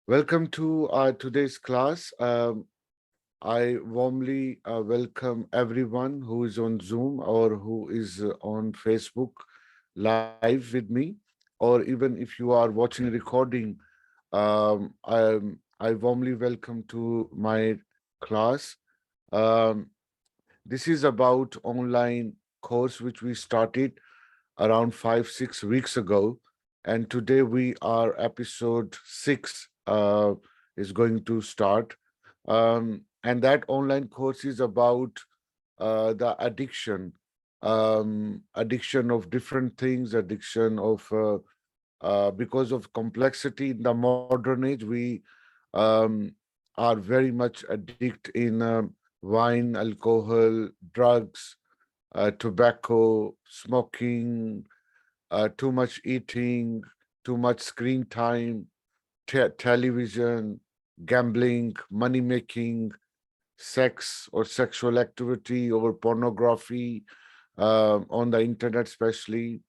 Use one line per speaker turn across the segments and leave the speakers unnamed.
Welcome to today's class. I warmly welcome everyone who is on Zoom or who is on Facebook live with me, or even if you are watching recording. I warmly welcome to my class. Um, this is about online course which we started around 5 6 weeks ago, and today we are episode 6 is going to start, and that online course is about the addiction of different things, addiction of because of complexity in the modern age. We um, are very much addicted in wine, alcohol, drugs, tobacco, smoking, too much eating, too much screen time, television, gambling, money making, sex or sexual activity, or pornography on the internet, especially,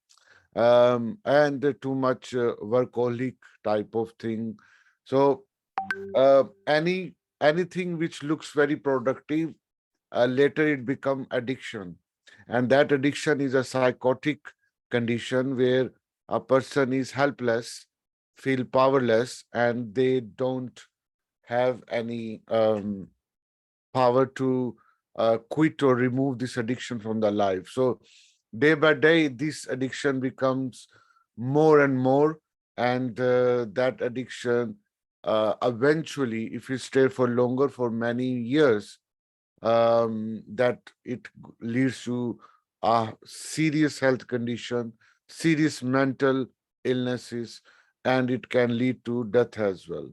and too much workaholic type of thing. So, anything which looks very productive, later it become addiction, and that addiction is a psychotic condition where a person is helpless, feel powerless, and they don't have any power to quit or remove this addiction from their life. So day by day this addiction becomes more and more, and that addiction, eventually, if you stay for longer, for many years, that it leads to a serious health condition, serious mental illnesses, and it can lead to death as well.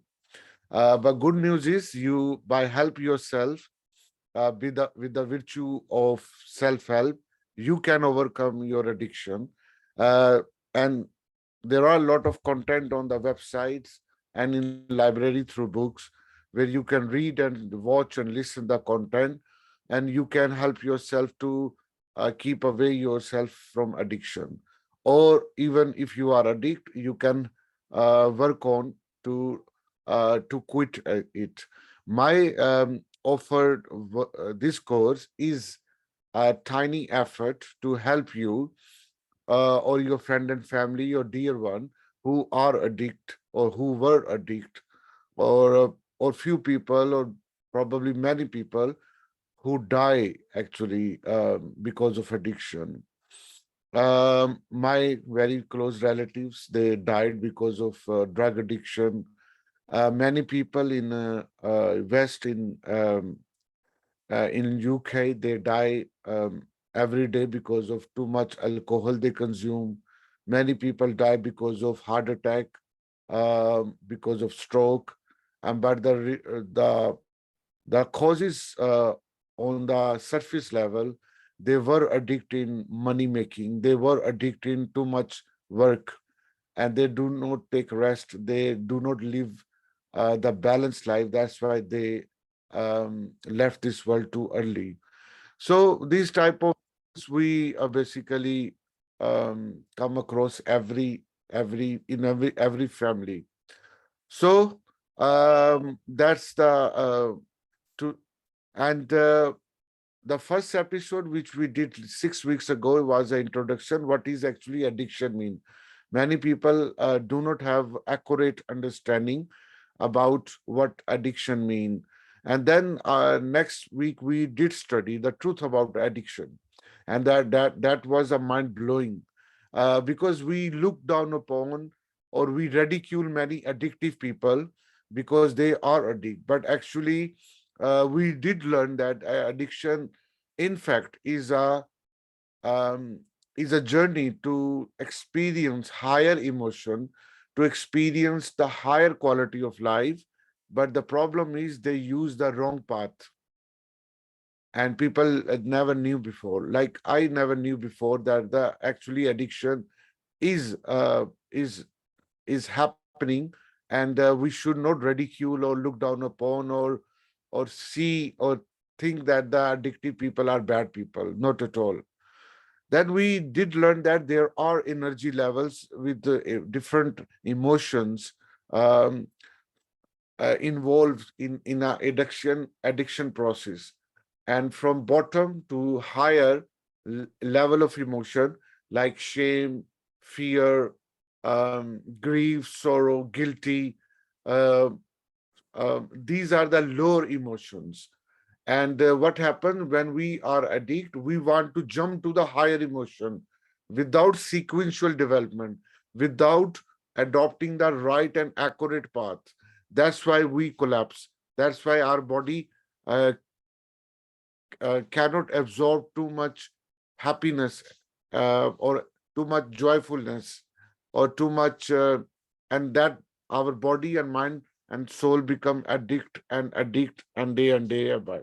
But good news is, you by help yourself, with the virtue of self-help, you can overcome your addiction. And there are a lot of content on the websites and in library through books, where you can read and watch and listen the content, and you can help yourself to keep away yourself from addiction. Or even if you are addicted, you can work on to quit it. My offered this course is a tiny effort to help you, or your friend and family, your dear one, who are addict or who were addict, or few people, or probably many people who die actually because of addiction. My very close relatives, they died because of drug addiction. Many people in West, in UK, they die every day because of too much alcohol they consume. Many people die because of heart attack, because of stroke, and but the causes, on the surface level, they were addicted in money making. They were addicted in too much work, and they do not take rest. They do not live the balanced life. That's why they left this world too early. So these type of things we basically come across every family. So that's the to and the first episode which we did 6 weeks ago was an introduction. What is actually addiction mean? Many people do not have accurate understanding about what addiction mean. And then next week we did study the truth about addiction, and that was a mind blowing, because we look down upon, or we ridicule many addictive people because they are addicted. But actually, we did learn that addiction, in fact, um, is a journey to experience higher emotion, to experience the higher quality of life. But the problem is they use the wrong path, and people never knew before. Like I never knew before that the actually addiction is uh, is is happening, and we should not ridicule or look down upon, or see or think that the addictive people are bad people. Not at all. Then we did learn that there are energy levels with the different emotions. Um, involved in a addiction process, and from bottom to higher level of emotion like shame, fear, grief, sorrow, guilty. uh, these are the lower emotions. And what happens when we are addict? We want to jump to the higher emotion without sequential development, without adopting the right and accurate path. That's why we collapse. That's why our body uh, cannot absorb too much happiness, or too much joyfulness, or too much, and that our body and mind and soul become addict and day by.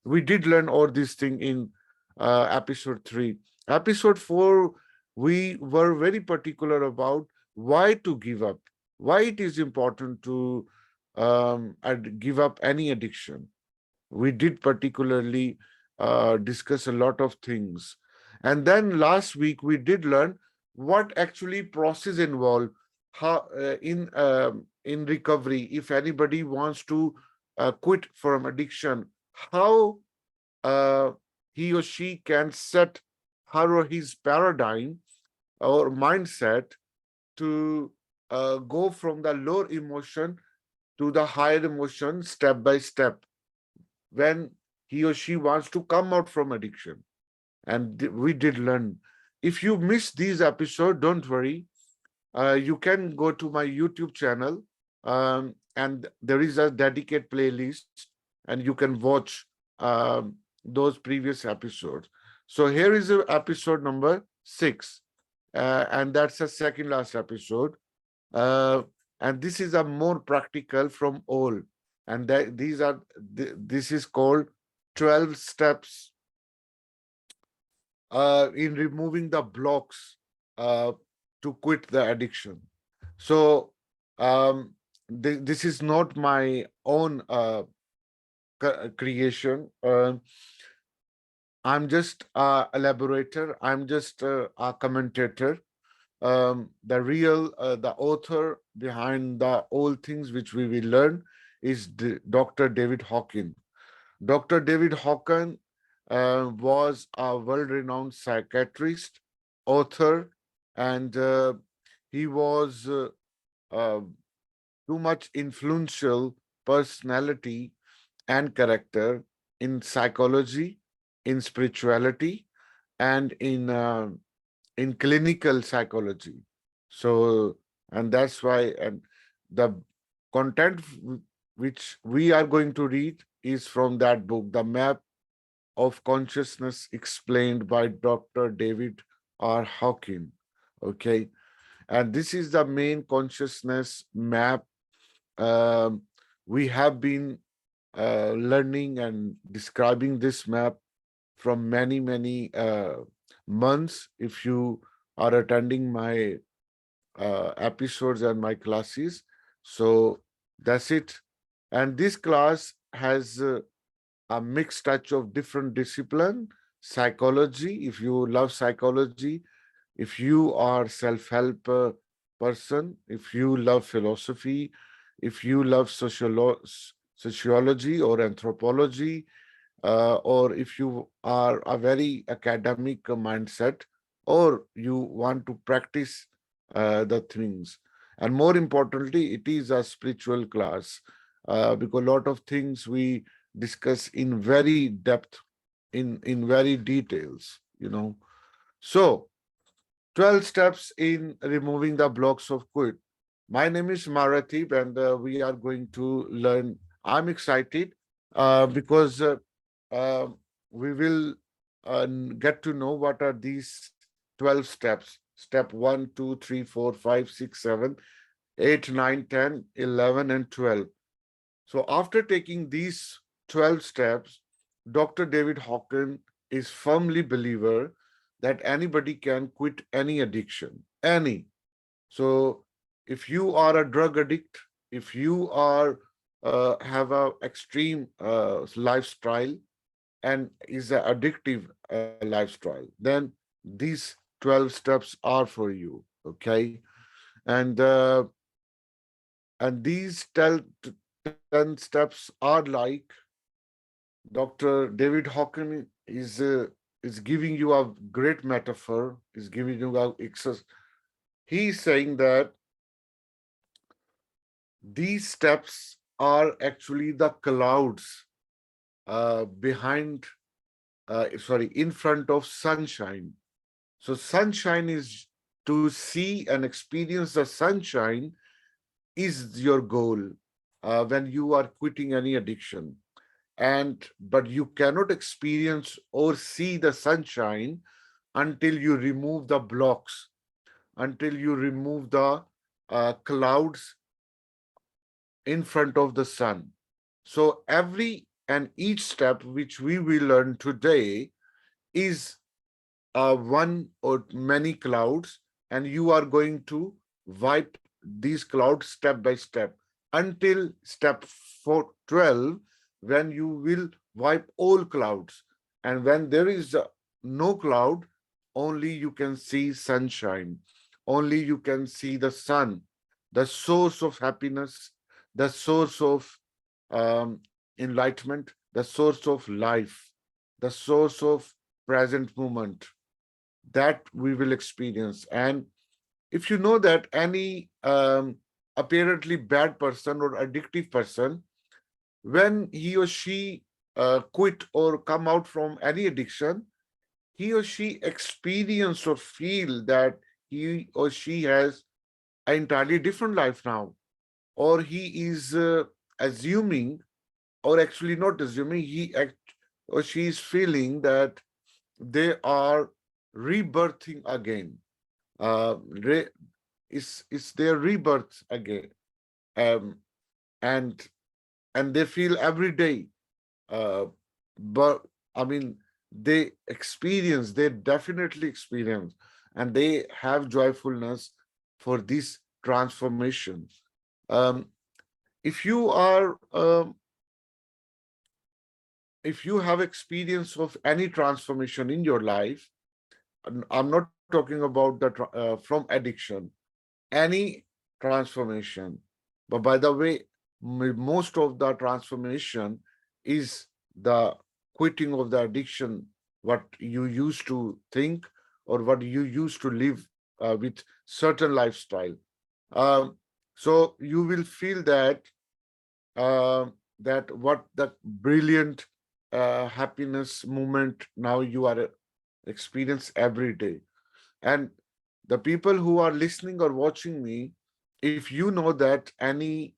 We did learn all these things in episode 3. Episode 4, we were very particular about why to give up, why it is important to give up any addiction. We did particularly discuss a lot of things. And then last week we did learn what actually process involved, how in recovery. If anybody wants to quit from addiction, how uh, he or she can set her or his paradigm or mindset to go from the lower emotion to the higher emotion step by step, when he or she wants to come out from addiction. And we did learn. If you miss these episodes, don't worry. You can go to my YouTube channel, and there is a dedicated playlist, and you can watch those previous episodes. So here is episode number 6, and that's the second last episode. Uh, and this is a more practical from all. And these are this is called 12 steps in removing the blocks uh, to quit the addiction. So this is not my own creation. I'm just a elaborator. I'm just a commentator. The author behind the all things which we will learn is Dr. David Hawkins. Dr. David Hawkins was a world-renowned psychiatrist, author, and he was uh, too much influential personality and character in psychology, in spirituality, and in clinical psychology. So, and that's why, and the content which we are going to read is from that book, The Map of Consciousness, explained by Dr. David R. Hawkins. Okay. And this is the main consciousness map. Um, we have been learning and describing this map from many months. If you are attending my episodes and my classes, so that's it. And this class has a mixed touch of different discipline. Psychology, if you love psychology, if you are self-help person, if you love philosophy, if you love sociology or anthropology, or if you are a very academic mindset, or you want to practice the things. And more importantly, it is a spiritual class, because a lot of things we discuss in very depth, in very details, you know. So 12 steps in removing the blocks of quit. My name is Maratib, and we are going to learn. I'm excited because uh, we will get to know what are these 12 steps. Step 1, 2, 3, 4, 5, 6, 7, 8, 9, 10, 11, and 12. So after taking these 12 steps, Dr. David Hawkins is firmly believer that anybody can quit any addiction, any. So if you are a drug addict, if you are have a extreme lifestyle and is an addictive lifestyle, then these 12 steps are for you. Okay, and and these 10 steps are like Dr. David Hawkins is giving you a great metaphor, is giving you a he's saying that these steps are actually the clouds behind, sorry, in front of sunshine. So sunshine is to see and experience the sunshine is your goal when you are quitting any addiction. And but you cannot experience or see the sunshine until you remove the blocks, until you remove the clouds in front of the sun. So every and each step which we will learn today is one or many clouds, and you are going to wipe these clouds step by step until step 12, when you will wipe all clouds. And when there is no cloud, only you can see sunshine, only you can see the sun, the source of happiness, the source of enlightenment, the source of life, the source of present moment that we will experience. And if you know that any apparently bad person or addictive person, when he or she quit or come out from any addiction, he or she experience or feel that he or she has an entirely different life now, or he is assuming, or actually not assuming, or she is feeling that they are rebirthing again. Re, it's their rebirth again, um, and and they feel every day. But I mean, they definitely experience, and they have joyfulness for this transformation. Um, if you are if you have experience of any transformation in your life, I'm not talking about the from addiction, any transformation. But by the way, most of the transformation is the quitting of the addiction, what you used to think or what you used to live with certain lifestyle. Um, so you will feel that that what that brilliant happiness moment now you are experience every day. And the people who are listening or watching me, if you know that any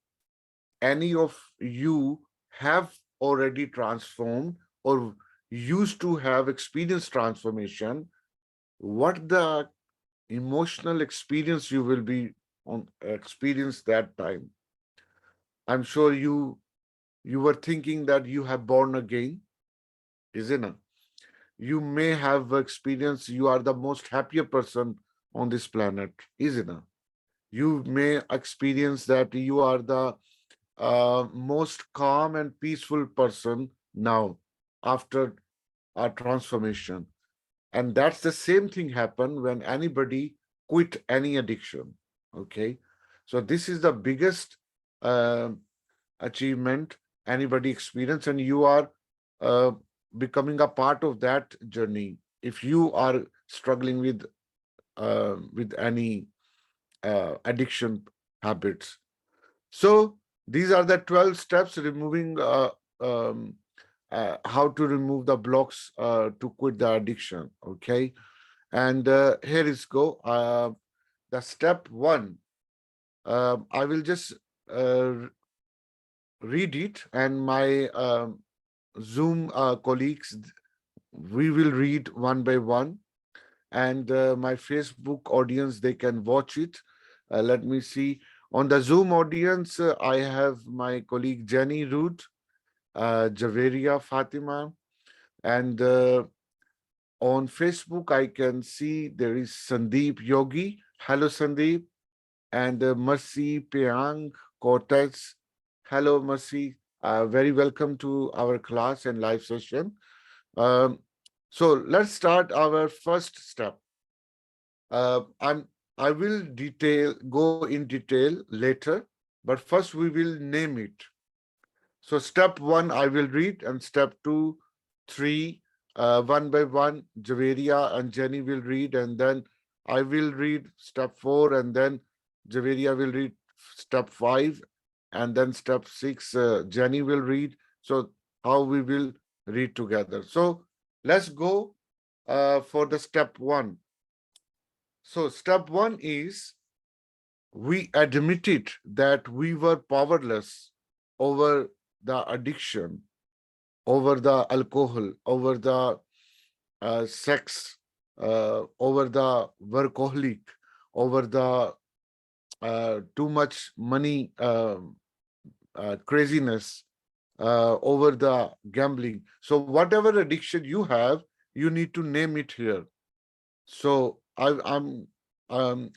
of you have already transformed or used to have experienced transformation, what the emotional experience you will be on experience that time. I'm sure you were thinking that you have born again, isn't it? You may have experienced you are the most happier person on this planet, isn't it? You may experience that you are the most calm and peaceful person now after a transformation. And that's the same thing happen when anybody quit any addiction. Okay. So this is the biggest uh, achievement anybody experience, and you are uh, becoming a part of that journey if you are struggling with any addiction habits. So these are the 12 steps removing um, how to remove the blocks to quit the addiction. Okay. And here is go. The step one, I will just uh, read it, and my Zoom colleagues, we will read one by one. And my Facebook audience, they can watch it. Let me see. On the Zoom audience, I have my colleague Jenny Root, Javeria Fatima, and on Facebook, I can see there is Sandeep Yogi. Hello, Sandeep. And Mercy Peang Cortez. Hello, Mercy. Very welcome to our class and live session. Um, so let's start our first step. Uh, I'm I will go in detail later, but first we will name it. So step one, I will read, and step two, three, one by one, Javeria and Jenny will read, and then I will read step four, and then Javeria will read step five, and then step six, Jenny will read. So how we will read together. So let's go for the step one. So step one is we admitted that we were powerless over the addiction, over the alcohol, over the sex, over the workaholic, over the too much money craziness, over the gambling. So whatever addiction you have, you need to name it here. So I'm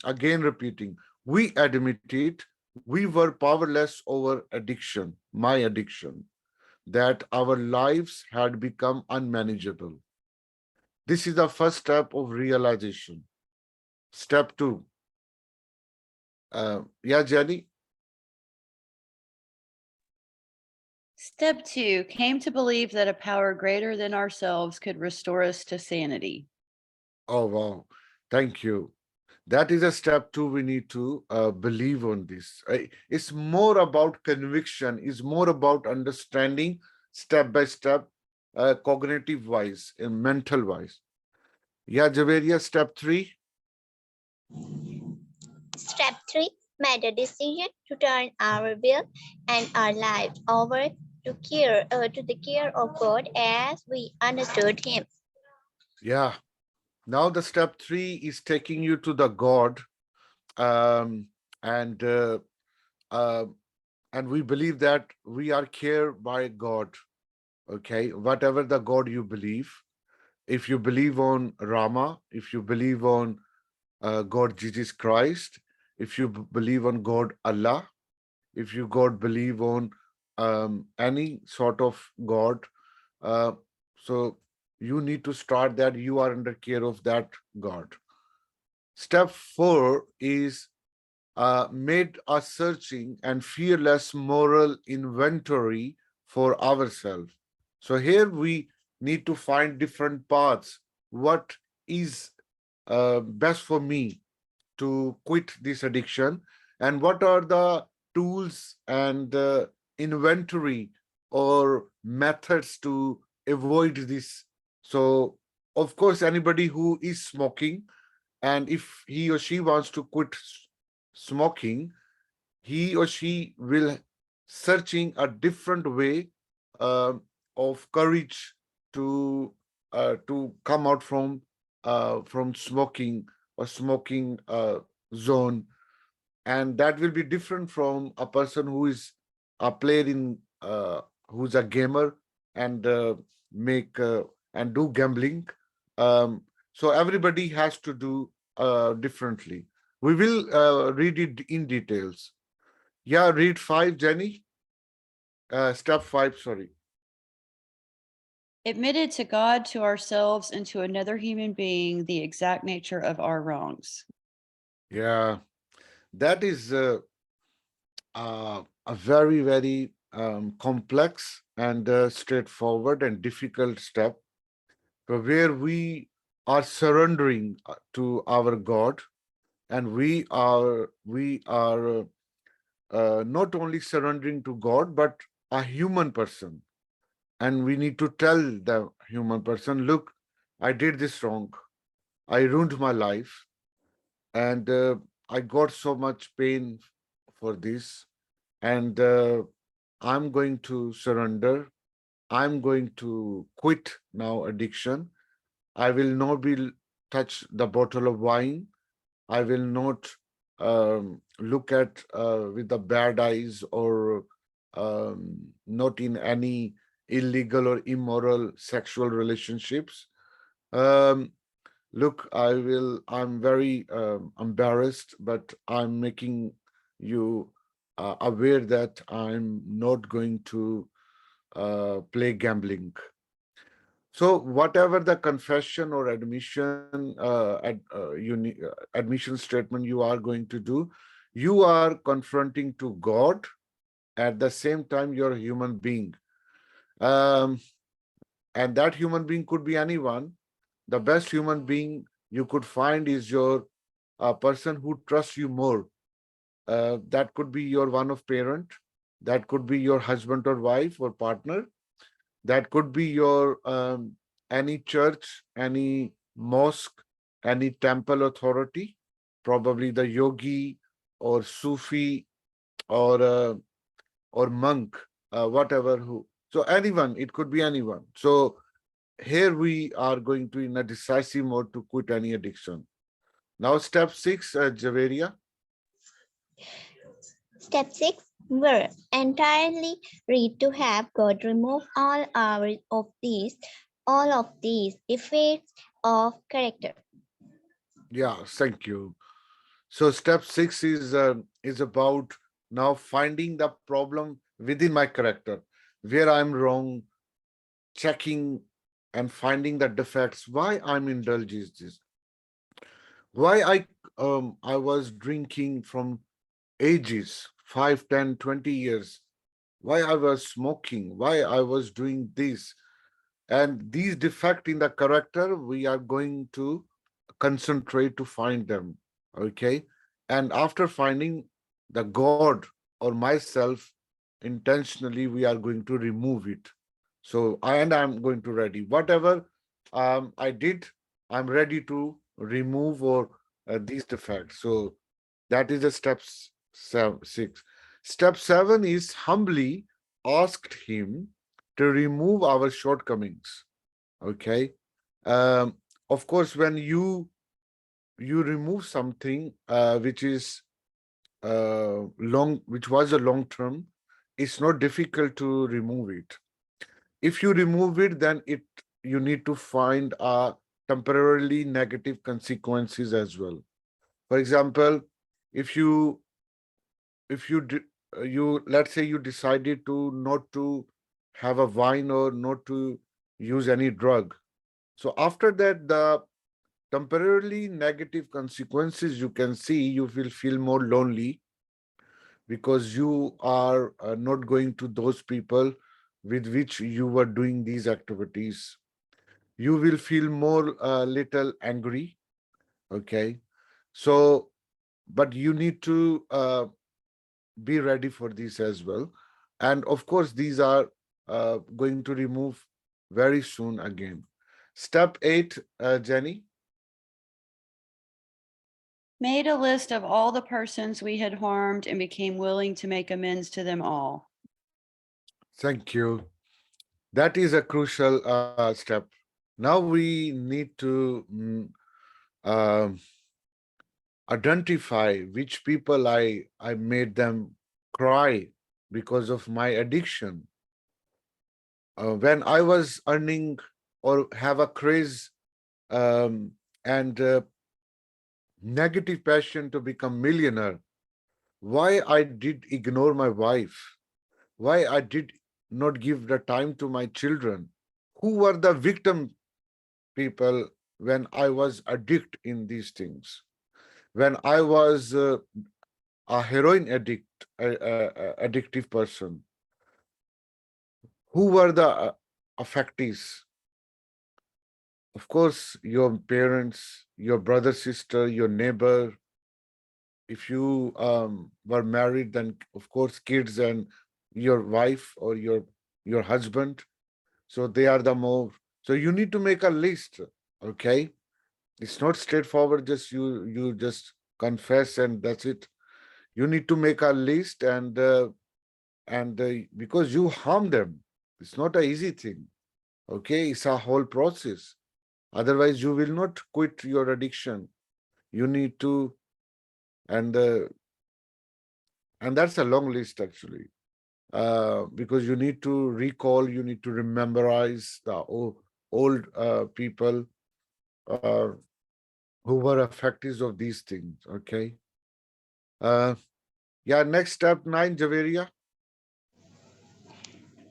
again repeating, we admitted we were powerless over addiction, my addiction, that our lives had become unmanageable. This is the first step of realization. Step two. Yeah, Jenny?
Step 2, came to believe that a power greater than ourselves could restore us to sanity.
Oh, wow. Thank you. That is a step two. We need to believe on this. It's more about conviction, it's more about understanding step by step, cognitive wise and mental wise. Yeah, Javeria, step three.
Step 3, made a decision to turn our will and our lives over to the care of God as we understood Him.
Yeah. Now the step three is taking you to the God, um, and uh, uh, and we believe that we are cared by God. Okay, whatever the God you believe, if you believe on Rama, if you believe on God Jesus Christ, if you believe on God Allah, if you God believe on any sort of God, uh, so you need to start that you are under care of that God. Step four is made a searching and fearless moral inventory for ourselves. So here we need to find different paths. What is best for me to quit this addiction, and what are the tools and inventory or methods to avoid this? So of course, anybody who is smoking, and if he or she wants to quit smoking, he or she will searching a different way uh, of courage to come out from smoking or smoking zone, and that will be different from a person who is a player in who's a gamer and make and do gambling. So everybody has to do differently. We will read it in details. Yeah, read five, Jenny. Step five, sorry.
Admitted to God, to ourselves, and to another human being the exact nature of our wrongs.
Yeah, that is a very, very complex and straightforward and difficult step, where we are surrendering to our God, and we are not only surrendering to God but a human person, and we need to tell the human person, look, I did this wrong, I ruined my life, and I got so much pain for this, and I'm going to surrender. I'm going to quit now addiction. I will not be touch the bottle of wine. I will not look at with the bad eyes, or not in any illegal or immoral sexual relationships. Um, Look, I'm very embarrassed, but I'm making you aware that I'm not going to play gambling. So whatever the confession or admission statement you are going to do, you are confronting to God, At the same time, you're a human being. Um, and that human being could be anyone. The best human being you could find is your person who trusts you more. That could be your one of parent. That could be your husband or wife or partner. That could be your any church, any mosque, any temple authority, probably the yogi or Sufi or monk, whatever who. So anyone, it could be anyone. So here we are going to in a decisive mode to quit any addiction. Now step 6, Javeria.
Step 6. We're entirely ready to have God remove all of these effects of character.
Yeah, thank you. So step 6 is about now finding the problem within my character, where I'm wrong, checking and finding the defects, why I'm indulging this, why I was drinking from ages, 5, 10, 20 years, why I was smoking, why I was doing this. And these defects in the character, we are going to concentrate to find them. Okay. And after finding the God or myself, intentionally, we are going to remove it. So I'm going to ready. Whatever I did, I'm ready to remove or these defects. So that is the steps 6. Step 7 is humbly asked him to remove our shortcomings. Okay. Um, of course, when you remove something which is which was a long term, it's not difficult to remove it. If you remove it, then you need to find temporarily negative consequences as well. For example, if you let's say you decided to not to have a wine or not to use any drug. So after that, the temporarily negative consequences you can see, you will feel more lonely because you are not going to those people with which you were doing these activities. You will feel more little angry. Okay. So, but you need to be ready for this as well. And of course, these are going to remove very soon again. Step 8, Jenny.
Made a list of all the persons we had harmed and became willing to make amends to them all.
Thank you. That is a crucial step. Now we need to um identify which people I made them cry because of my addiction. When I was earning or have a craze and negative passion to become millionaire, why I did ignore my wife, why I did not give the time to my children, who were the victim people when I was addict in these things, when I was a heroin addictive person, who were the affectees? Of course, your parents, your brother, sister, your neighbor. If you were married, then of course kids and your wife or your husband. So they are the more. So you need to make a list. Okay, it's not straightforward. Just you just confess and that's it. You need to make a list and because you harm them, it's not an easy thing. Okay, it's a whole process. Otherwise, you will not quit your addiction. You need to, and uh, and that's a long list actually. Because you need to recall, you need to memorize the old people uh, who were affected of these things. Okay. Uh, yeah. Next step 9, Javeria.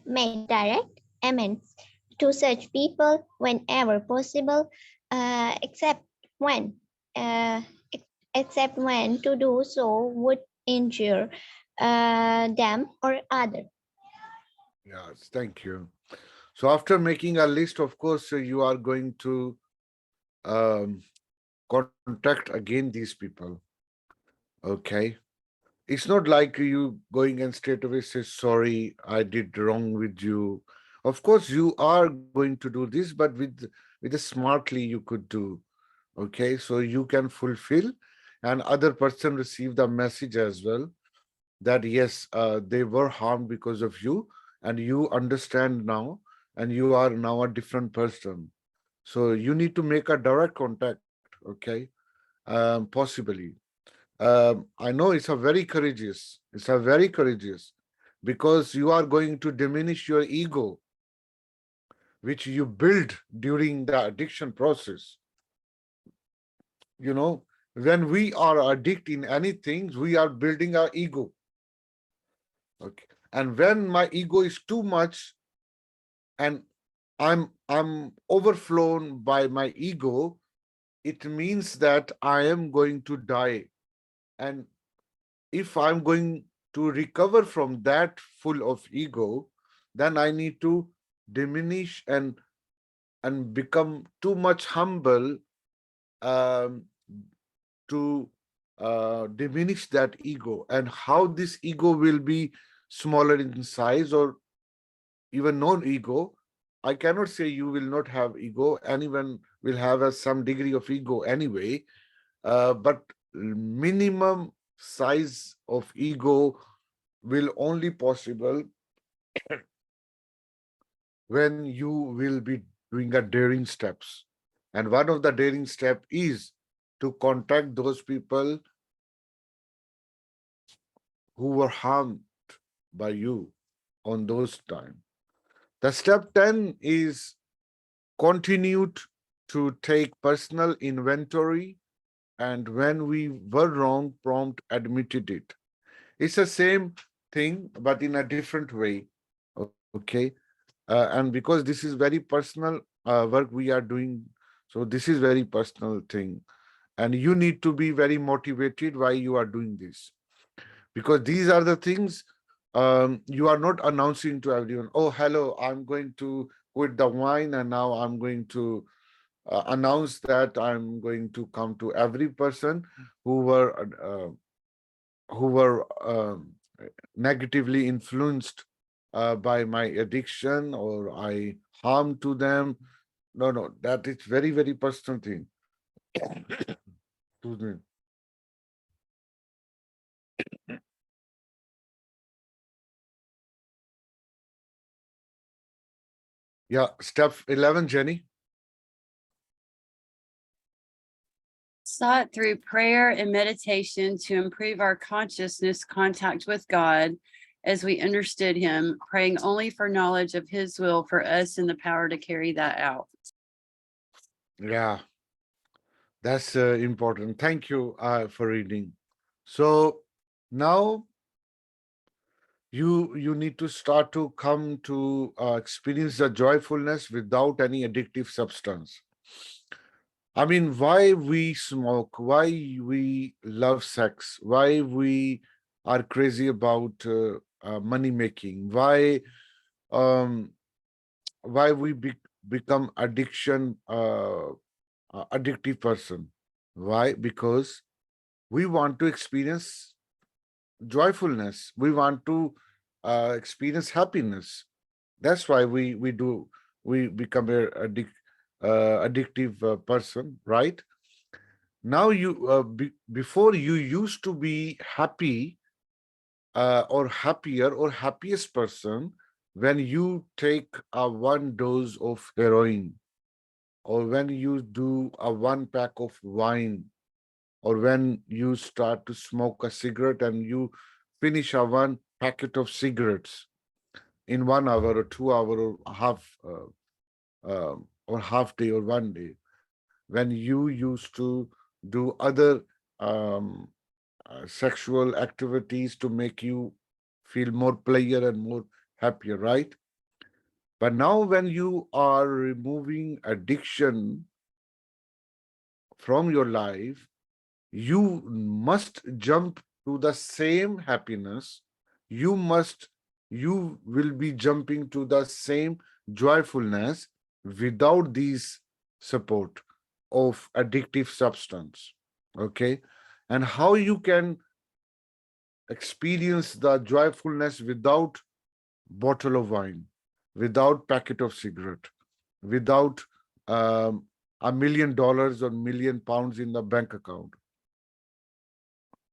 Make direct amends to such people whenever possible, uh, except when uh, except when to do so would injure them or other.
Yes, thank you. So after making a list, of course, you are going to um, contact again these people. Okay. It's not like you going and straight away say, sorry, I did wrong with you. Of course, you are going to do this, but with a smartly you could do. Okay, so you can fulfill and other person receive the message as well that yes, they were harmed because of you and you understand now and you are now a different person. So you need to make a direct contact, okay, possibly. I know it's a very courageous because you are going to diminish your ego which you build during the addiction process. You know, when we are addicted in anything, we are building our ego. Okay. And when my ego is too much and I'm overflown by my ego, it means that I am going to die. And if I'm going to recover from that full of ego, then I need to diminish and become too much humble um, to diminish that ego. And how this ego will be smaller in size or even non-ego, I cannot say you will not have ego. Anyone will have some degree of ego anyway, but minimum size of ego will only possible when you will be doing a daring steps. And one of the daring step is to contact those people who were harmed by you on those time. The step 10 is continued to take personal inventory and when we were wrong, prompt admitted it. It's the same thing, but in a different way. Okay. And because this is very personal work we are doing, so this is very personal thing. And you need to be very motivated why you are doing this. Because these are the things you are not announcing to everyone, oh, hello, I'm going to quit the wine and now I'm going to announce that I'm going to come to every person who were who were negatively influenced by my addiction or I harm to them. No, no, that is very, very personal thing. Excuse me. Yeah, step 11, Jenny.
Sought through prayer and meditation to improve our consciousness contact with God as we understood him, praying only for knowledge of his will for us and the power to carry that out.
Yeah, that's important. Thank you for reading. So now you need to start to come to experience the joyfulness without any addictive substance. I mean, why we smoke, why we love sex, why we are crazy about money making, um, why we become addictive person. Why? Because we want to experience joyfulness. We want to experience happiness. That's why we become addictive person, right? Now before you used to be happy or happier or happiest person when you take a one dose of heroin or when you do a one pack of wine or when you start to smoke a cigarette and you finish a one packet of cigarettes in 1 hour or 2 hour or half day or one day when you used to do other um, sexual activities to make you feel more pleasure and more happier, right? But now when you are removing addiction from your life, you must jump to the same happiness you will be jumping to the same joyfulness without these support of addictive substance. Okay. And how you can experience the joyfulness without bottle of wine, without packet of cigarette, without $1 million or £1 million in the bank account.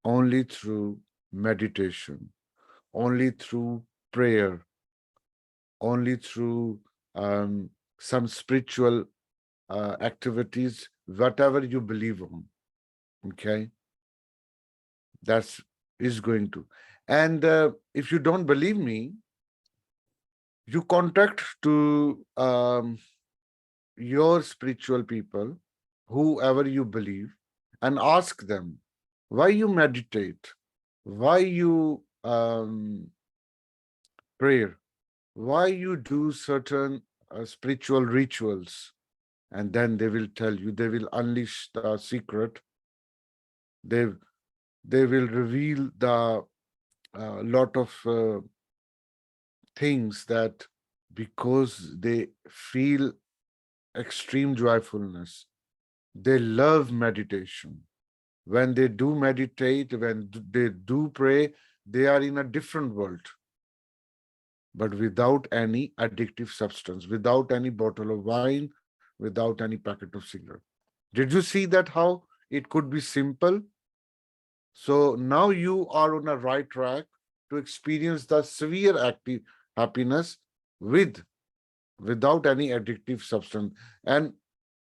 Only through meditation, only through prayer, only through some spiritual activities, whatever you believe on. Okay, that's is going to. And if you don't believe me, you contact to your spiritual people, whoever you believe, and ask them why you meditate, why you pray, why you do certain spiritual rituals, and then they will tell you, they will unleash the secret, they they will reveal the lot of things that because they feel extreme joyfulness, they love meditation. When they do meditate, when they do pray, they are in a different world, but without any addictive substance, without any bottle of wine, without any packet of cigarette. Did you see that how it could be simple? So now you are on a right track to experience the severe active happiness with without any addictive substance, and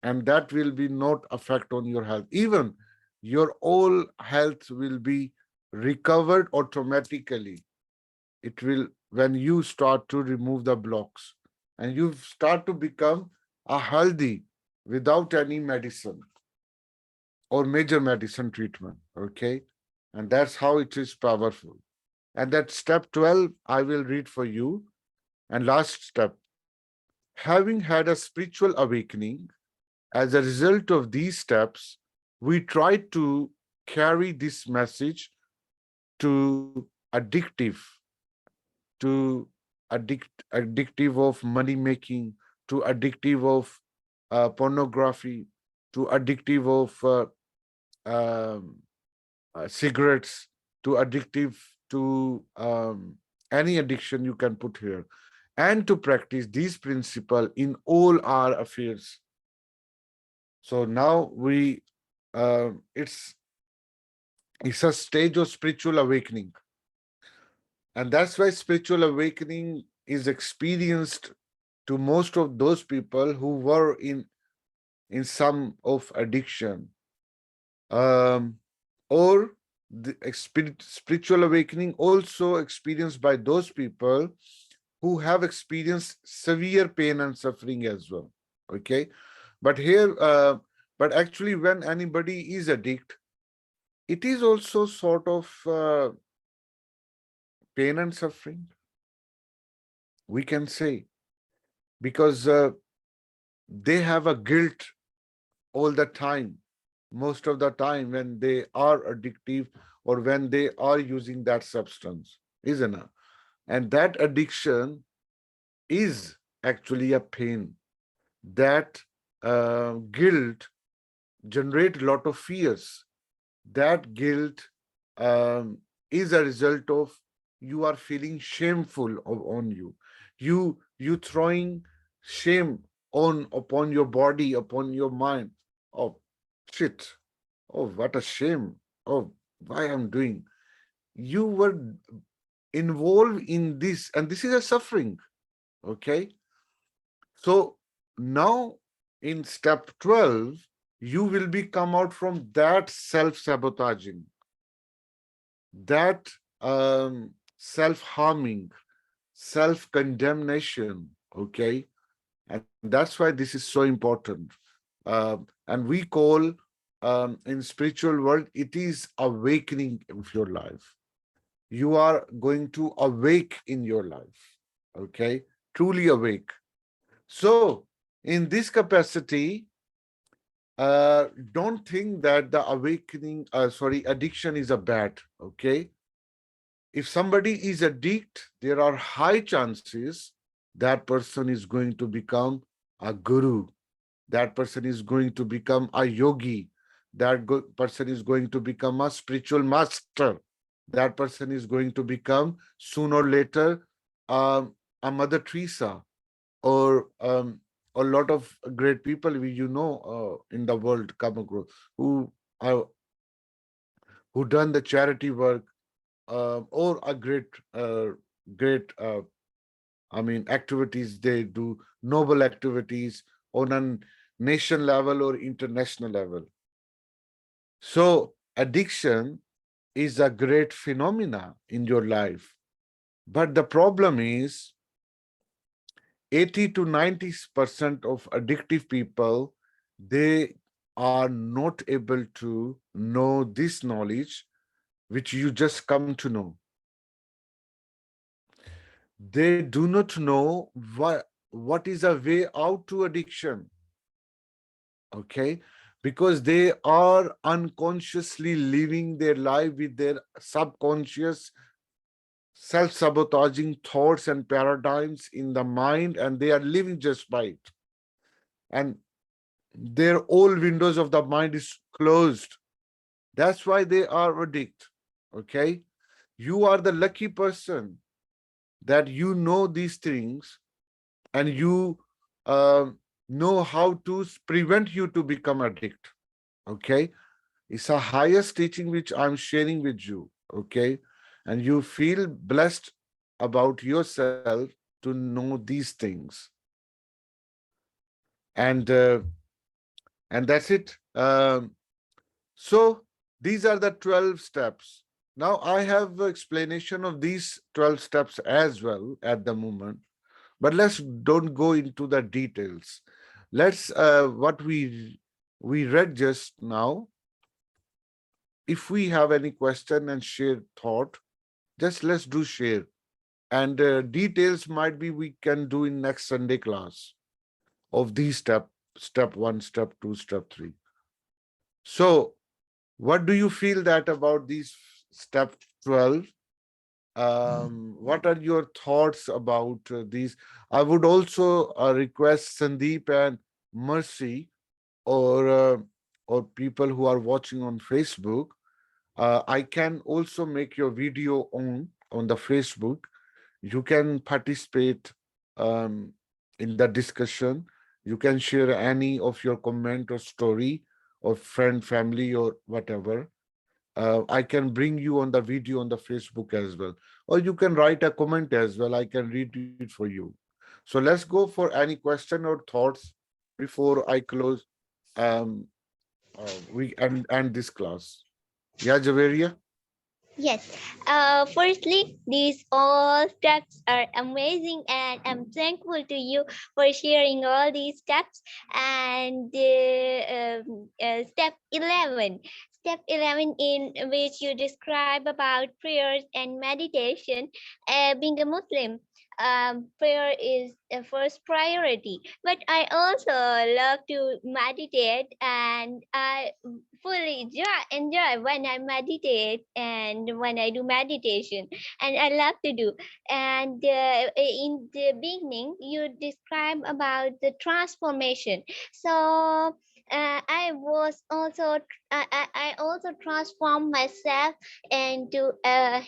that will be not affect on your health. Even your all health will be recovered automatically. It will when you start to remove the blocks and you start to become a healthy without any medicine or major medicine treatment. Okay, and that's how it is powerful. And that step 12 I will read for you. And last step: having had a spiritual awakening, as a result of these steps, we try to carry this message to addictive, to addictive of money making, to addictive of pornography, to addictive of um, cigarettes, to addictive to any addiction you can put here, and to practice these principles in all our affairs. So now it's a stage of spiritual awakening, and that's why spiritual awakening is experienced to most of those people who were in some of addiction, um, or the spiritual awakening also experienced by those people who have experienced severe pain and suffering as well. Okay, but here but actually when anybody is addict, it is also sort of pain and suffering, we can say, because they have a guilt all the time, most of the time when they are addictive or when they are using that substance, isn't it? And that addiction is actually a pain. That guilt generate a lot of fears. That guilt is a result of you are feeling shameful on you. You throwing shame on upon your body, upon your mind. Oh shit. Oh, what a shame. Oh, why I'm doing. You were involved in this, and this is a suffering. Okay. So now in step 12, you will be come out from that self-sabotaging, that self-harming, self-condemnation. Okay. And that's why this is so important. And we call in spiritual world, it is awakening of your life. You are going to awake in your life. Okay. Truly awake. So in this capacity, don't think that the awakening, addiction is a bad, okay? If somebody is addict, there are high chances that person is going to become a guru. That person is going to become a yogi. That person is going to become a spiritual master. That person is going to become sooner or later a Mother Teresa, or a lot of great people in the world come across who are who done the charity work, or a great activities. They do noble activities on a nation level or international level. So addiction is a great phenomena in your life. But the problem is 80 to 90% of addictive people, they are not able to know this knowledge which you just come to know. They do not know what is a way out to addiction. Okay, because they are unconsciously living their life with their subconscious self-sabotaging thoughts and paradigms in the mind, and they are living just by it, and their all windows of the mind is closed. That's why they are addict. Okay, you are the lucky person that you know these things, and you know how to prevent you to become addict. Okay, it's a highest teaching which I'm sharing with you. Okay, and you feel blessed about yourself to know these things, and uh, and that's it. So these are the 12 steps. Now I have explanation of these 12 steps as well at the moment, but let's don't go into the details. Let's what we read just now. If we have any question and share thought, just let's do share. And details might be we can do in next Sunday class of these step 1, step 2, step 3. So what do you feel that about these step 12? What are your thoughts about these? I would also request Sandeep and Mercy, or people who are watching on Facebook. I can also make your video on the Facebook. You can participate in the discussion. You can share any of your comment or story, or friend, family, or whatever. I can bring you on the video on the Facebook as well. Or you can write a comment as well. I can read it for you. So let's go for any question or thoughts before I close. Um, we end this class. Yeah, Javeria?
Yes. Firstly, these all steps are amazing, and I'm thankful to you for sharing all these steps. And step 11. Step 11, in which you describe about prayers and meditation. Being a Muslim, prayer is the first priority. But I also love to meditate, and I fully enjoy when I meditate and when I do meditation, and I love to do. And in the beginning, you describe about the transformation. So I also transformed myself into a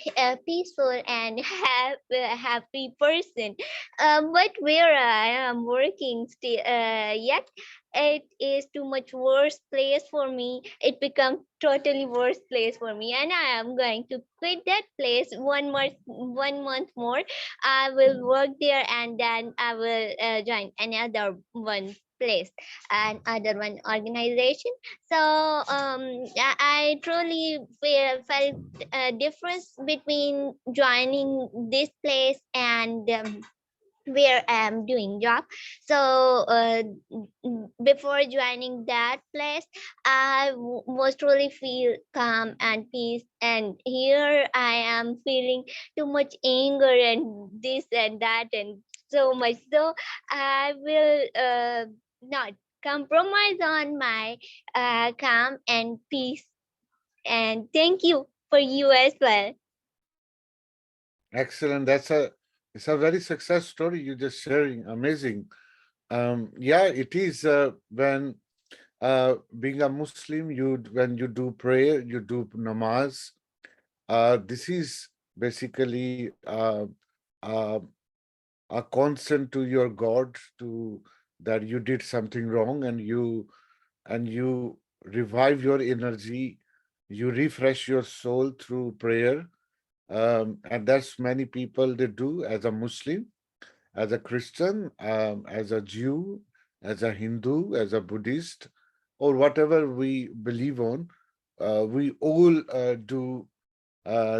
peaceful and happy person. But where I am working still, yet it is too much worse place for me. It becomes totally worse place for me, and I am going to quit that place. 1 month more, I will work there, and then I will join another one place and other one organization. So I truly felt a difference between joining this place and where I'm doing job. So before joining that place, I was truly feel calm and peace, and here I am feeling too much anger and this and that and so much. So I will not compromise on my calm and peace. And thank you for you as well.
Excellent. It's a very success story you just sharing. Amazing. Yeah, it is when being a Muslim, when you do prayer, you do namaz. This is basically uh, a consent to your God to that you did something wrong, and you revive your energy, you refresh your soul through prayer. And that's many people they do as a Muslim, as a Christian, as a Jew, as a Hindu, as a Buddhist, or whatever we believe on. We all do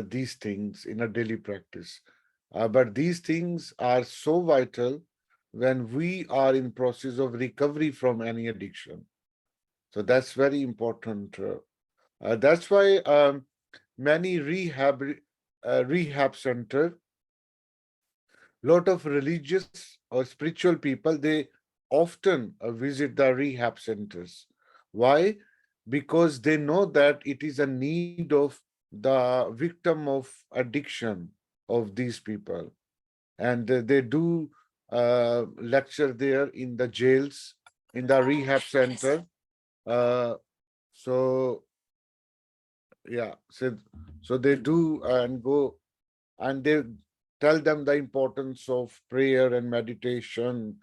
these things in a daily practice. But these things are so vital when we are in process of recovery from any addiction. So that's very important. That's why many rehab center, lot of religious or spiritual people, they often visit the rehab centers. Why? Because they know that it is a need of the victim of addiction of these people, and they do lecture there in the jails, in the rehab center. uh, so yeah, so they do and go, and they tell them the importance of prayer and meditation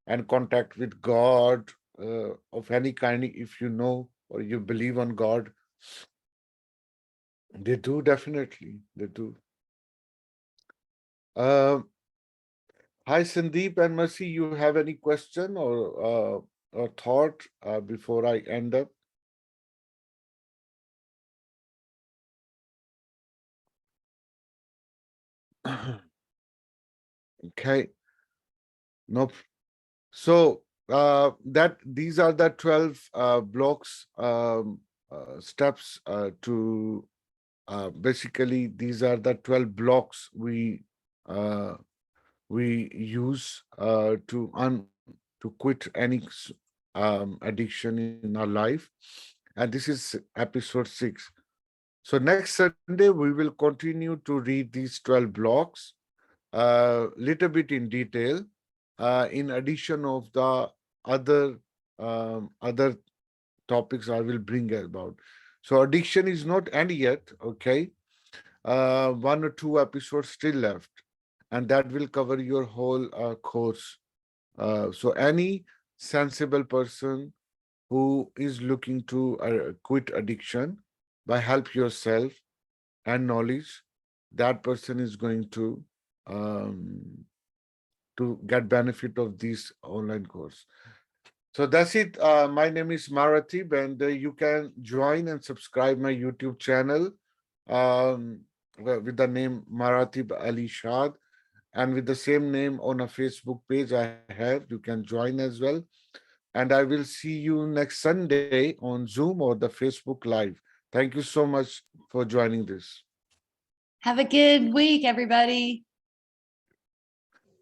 and contact with God of any kind. If you know or you believe on God, they do, definitely they do. Um Hi Sandeep and Mercy, you have any question or thought before I end up? Okay, no. So that these are the 12 blocks, steps to basically these are the 12 blocks uh, we use to quit any addiction in our life, and this is episode 6. So next Sunday we will continue to read these 12 blocks little bit in detail, in addition of the other other topics I will bring about. So addiction is not end yet, okay? One or two episodes still left, and that will cover your whole course. So any sensible person who is looking to quit addiction by help yourself and knowledge, that person is going um, to get benefit of this online course. So that's it. My name is Maratib, and you can join and subscribe my YouTube channel with the name Maratib Ali Shad, and with the same name on a Facebook page I have. You can join as well. And I will see you next Sunday on Zoom or the Facebook Live. Thank you so much for joining this.
Have a good week, everybody.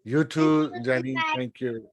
You
Thank
too,
you.
Jenny.
Bye.
Thank you.